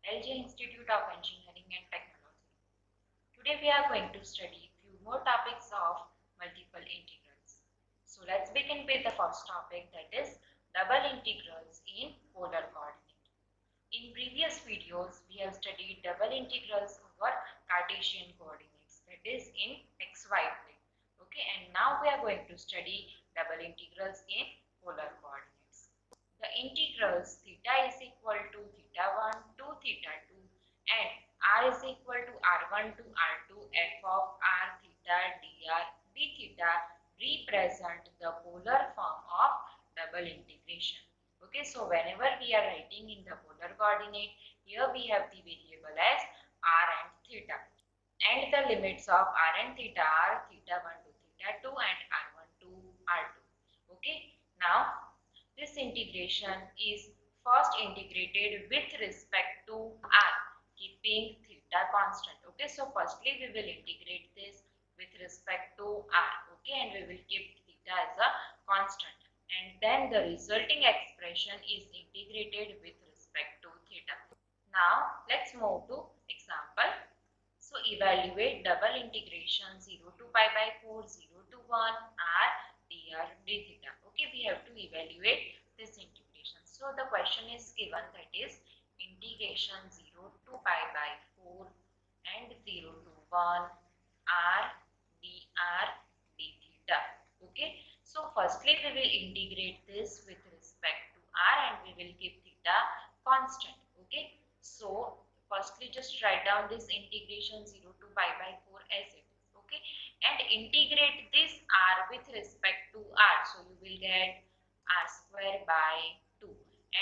LG Institute of Engineering and Technology. Today we are going to study few more topics of multiple integrals. So let's begin with the first topic, that is double integrals in polar coordinate. In previous videos we have studied double integrals over Cartesian coordinates, that is in xy plane. Okay, and now we are going to study double integrals in polar coordinates. The integrals theta is equal to theta 1 to theta 2 and r is equal to r1 to r2 f of r theta dr d theta represent the polar form of double integration. Okay, so whenever we are writing in the polar coordinate, here we have the variable as r and theta, and the limits of r and theta are theta 1 to theta 2 and r1 to r2. Okay, now this integration is first integrated with respect to r, keeping theta constant. Okay, so firstly we will integrate this with respect to r. Okay, and we will keep theta as a constant, and then the resulting expression is integrated with respect to theta. Now let's move to example. So evaluate double integration 0 to pi by 4, 0 to 1 r dr d theta. Okay, we have to evaluate this integration. So the question is given, that is integration 0 to pi by 4 and 0 to 1 r dr d theta. Okay, so firstly we will integrate this with respect to r and we will keep theta constant. Okay, so firstly just write down this integration 0 to pi by 4 as it is. Okay, and integrate this r with respect to r, so you will get r square by 2,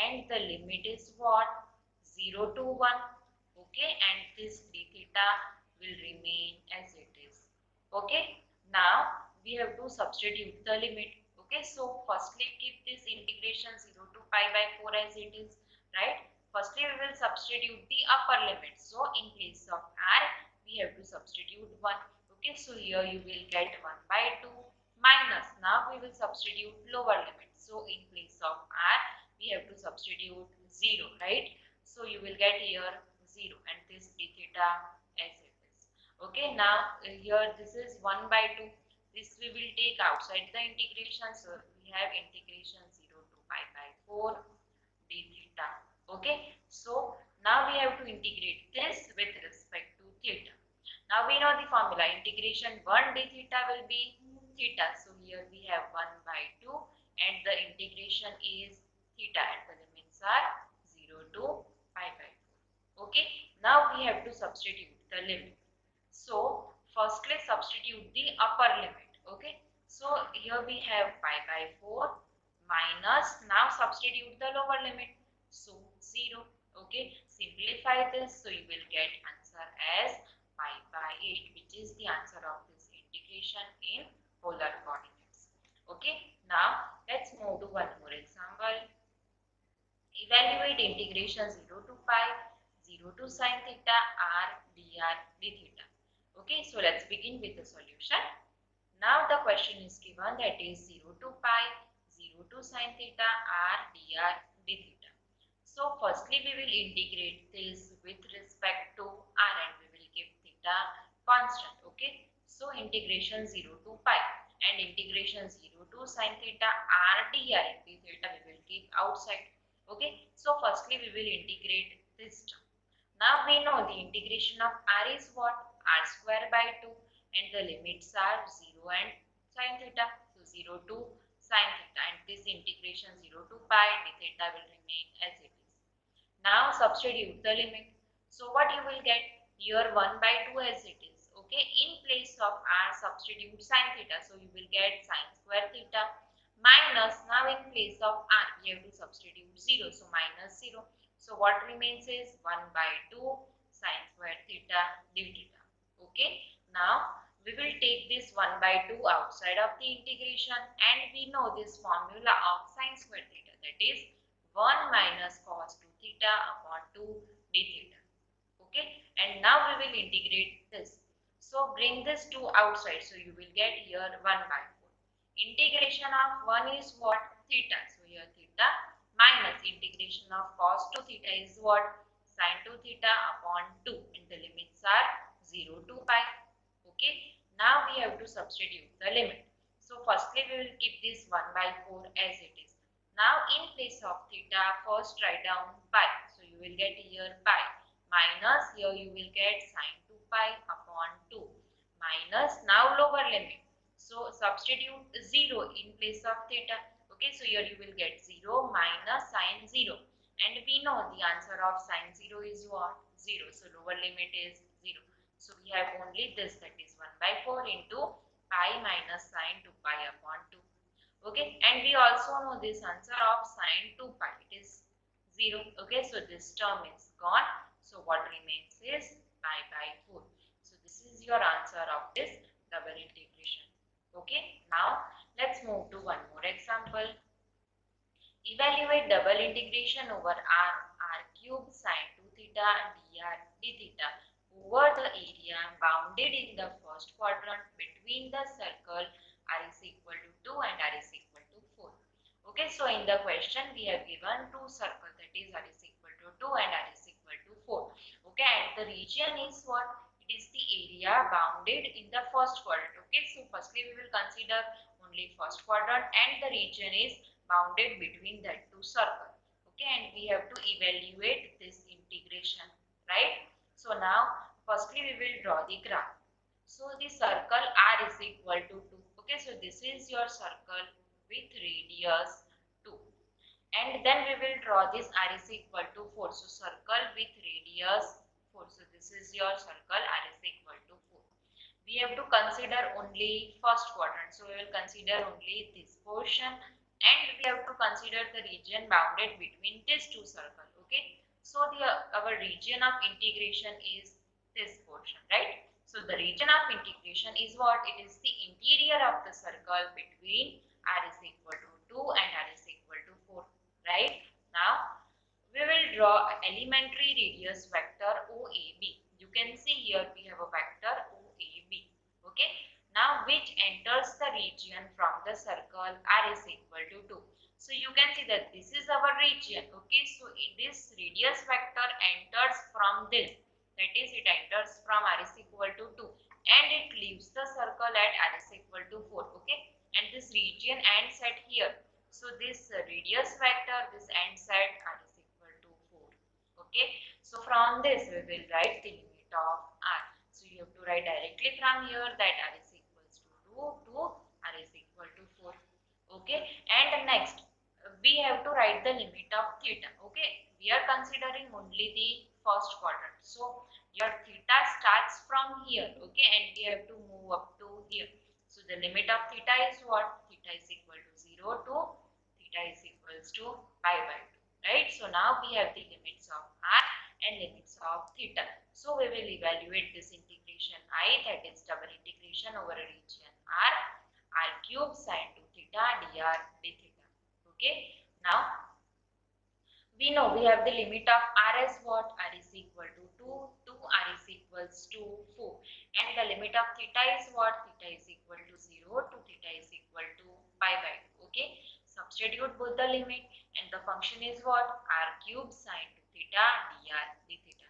and the limit is what, 0 to 1. Okay, and this d theta will remain as it is. Okay, now we have to substitute the limit. Okay, so firstly keep this integration 0 to pi by 4 as it is, right? Firstly we will substitute the upper limit, so in place of r we have to substitute 1. Okay, so here you will get 1 by 2 minus, now we will substitute lower limit, so in place of r we have to substitute 0, right? So you will get here 0 and this d theta as it is. Okay, now here this is 1 by 2, this we will take outside the integration, so we have integration 0 to pi by 4 d theta. Okay, so now we have to integrate this with respect to theta. Now we know the formula, integration 1 d theta will be theta, so here we have 1 by 2 and the integration is theta and the limits are 0 to pi by 4. Okay, now we have to substitute the limit. So firstly substitute the upper limit. Okay, so here we have pi by 4 minus, now substitute the lower limit, so 0. Okay, simplify this, so you will get answer as pi by 8, which is the answer of this integration in polar coordinates. Okay, now let's move to one more example. Evaluate integration 0 to pi 0 to sine theta r dr d theta. Okay, so let's begin with the solution. Now the question is given, that is 0 to pi 0 to sine theta r dr d theta. So firstly we will integrate this with respect to r and we will keep theta constant. Okay, so integration 0 to pi and integration 0 to sine theta r dr d theta we will keep outside. Okay, so firstly we will integrate this term. Now we know the integration of r is what, r square by 2 and the limits are 0 and sine theta, so 0 to sine theta, and this integration 0 to pi d theta will remain as it is. Now substitute the limit, so what you will get here 1 by 2 as it is. Okay, in place of r substitute sine theta, so you will get sine square theta minus, now in place of r we have to substitute 0, so minus 0. So what remains is 1 by 2 sine square theta d theta. Okay, now we will take this 1 by 2 outside of the integration, and we know this formula of sine square theta, that is 1 minus cos 2 theta upon 2 d theta. Okay, and now we will integrate this, so bring this 2 outside, so you will get here 1 by 4. Integration of 1 is what, theta, so here theta minus integration of cos 2 theta is what, sine 2 theta upon 2 and the limits are 0 to pi. Okay, now we have to substitute the limit. So firstly we will keep this 1 by 4 as it is. Now in place of theta, first write down pi. So you will get here pi minus here you will get sine 2 pi upon 2 minus now lower limit. So substitute 0 in place of theta. Okay, so here you will get 0 minus sine 0 and we know the answer of sine 0 is what? 0. So lower limit is 0. So we have only this, that is 1 by 4 into pi minus sine 2 pi upon 2. Okay, and we also know this answer of sine 2 pi, it is 0. Okay, so this term is gone. So what remains is pi by 4. So this is your answer of this double integration. Okay, now let's move to one more example. Evaluate double integration over r cube sine 2 theta dr d theta over the area bounded in the first quadrant between the circle r is equal to 2 and r is equal to 4. Okay, so in the question we have given two circles, that is r is equal to 2 and r is equal to 4. Okay, and the region is what? It is the area bounded in the first quadrant. Okay, so firstly we will consider only first quadrant and the region is bounded between that two circles. Okay, and we have to evaluate this integration, right? So now firstly we will draw the graph. So the circle r is equal to 2. Okay, so this is your circle with radius 2 and then we will draw this r is equal to 4. So circle with radius 4. So this is your circle r is equal to 4. We have to consider only first quadrant. So we will consider only this portion and we have to consider the region bounded between these two circles. Okay, so our region of integration is this portion, right? So the region of integration is what? It is the interior of the circle between r is equal to 2 and r is equal to 4, right? Now we will draw elementary radius vector OAB. You can see here we have a vector OAB. Okay, now which enters the region from the circle r is equal to 2. So you can see that this is our region. Okay, so this radius vector enters from this, that is it enters from r is equal to 2 and it leaves the circle at r is equal to 4. Okay, and this region ends at here. So this radius vector, this ends at r is equal to 4. Okay, so from this we will write the limit of r. So you have to write directly from here that r is equals to 2 to r is equal to 4. Okay, and next we have to write the limit of theta. Okay, we are considering only the first quadrant. So your theta starts from here. Okay, and we have to move up to here. So the limit of theta is what? Theta is equal to 0 to theta is equals to pi by 2. Right? So now we have the limits of r and limits of theta. So we will evaluate this integration I, that is double integration over a region r cube sine 2 theta dr d theta. Okay, now we know we have the limit of r as what? R is equal to 2 to r is equals to 4 and the limit of theta is what? Theta is equal to 0 to theta is equal to pi by 2. Okay, substitute both the limit and the function is what? R cube sine 2 theta dr d theta.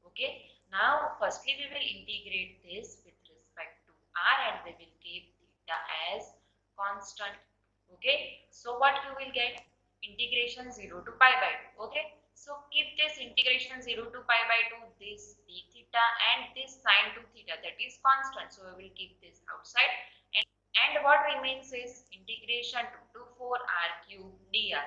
Okay, now firstly we will integrate this with respect to r and we will keep theta as constant. Okay, so what you will get? Integration 0 to pi by 2. Okay, so keep this integration 0 to pi by 2, this d theta and this sine 2 theta, that is constant. So we will keep this outside and what remains is integration 2 to 4 r cube dr.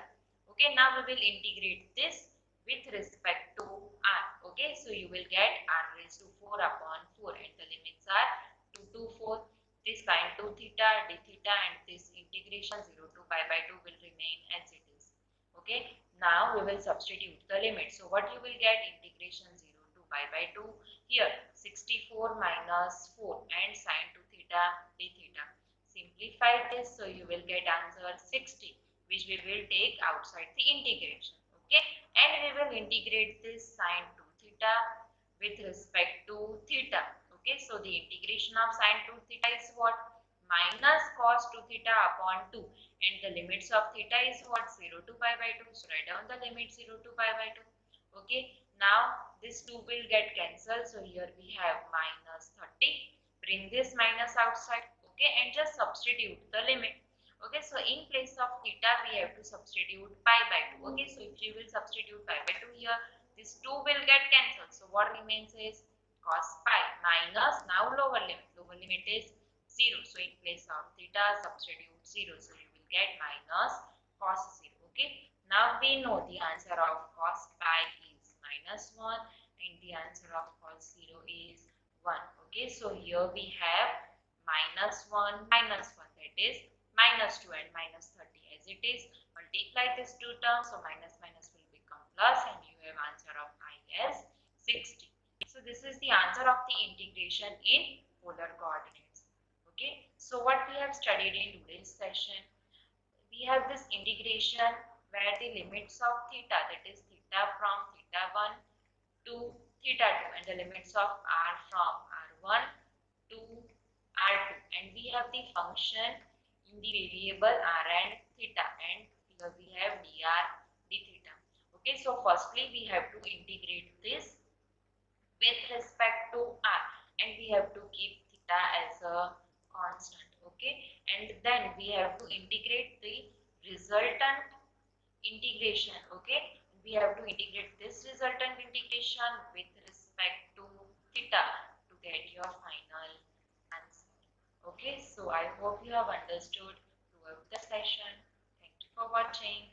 Okay, now we will integrate this with respect to r. Okay, so you will get r raised to 4 upon 4 and the limits are 2 to 4. This sine 2 theta, d theta and this integration 0 to pi by 2 will remain as it is. Okay, now we will substitute the limit. So what you will get? Integration 0 to pi by 2. Here 64 minus 4 and sine 2 theta d theta. Simplify this, so you will get answer 60, which we will take outside the integration. Okay, and we will integrate this sine 2 theta with respect to theta. Okay, so the integration of sine 2 theta is what? Minus cos 2 theta upon 2 and the limits of theta is what? 0 to pi by 2. So write down the limit 0 to pi by 2. Okay, Now this 2 will get cancelled. So here we have minus 30. Bring this minus outside. Okay, and just substitute the limit. Okay, so in place of theta we have to substitute pi by 2. Okay, so if you will substitute pi by 2 here, this 2 will get cancelled. So what remains is cos pi minus, now lower limit. Lower limit is 0. So in place of theta substitute 0. So you will get minus cos 0. Okay, now we know the answer of cos pi is minus 1 and the answer of cos 0 is 1. Okay, so here we have minus 1 minus 1, that is minus 2 and minus 30 as it is. Multiply these two terms, so minus minus will become plus and you have answer of I as 60. So this is the answer of the integration in polar coordinates. Okay, so what we have studied in today's session, we have this integration where the limits of theta, that is theta from theta 1 to theta 2, and the limits of r from r1 to r2, and we have the function in the variable r and theta, and here we have dr d theta. Okay, so firstly we have to integrate this with respect to r, and we have to keep theta as a constant. Okay, and then we have to integrate the resultant integration. Okay, we have to integrate this resultant integration with respect to theta to get your final answer. Okay, so I hope you have understood throughout the session. Thank you for watching.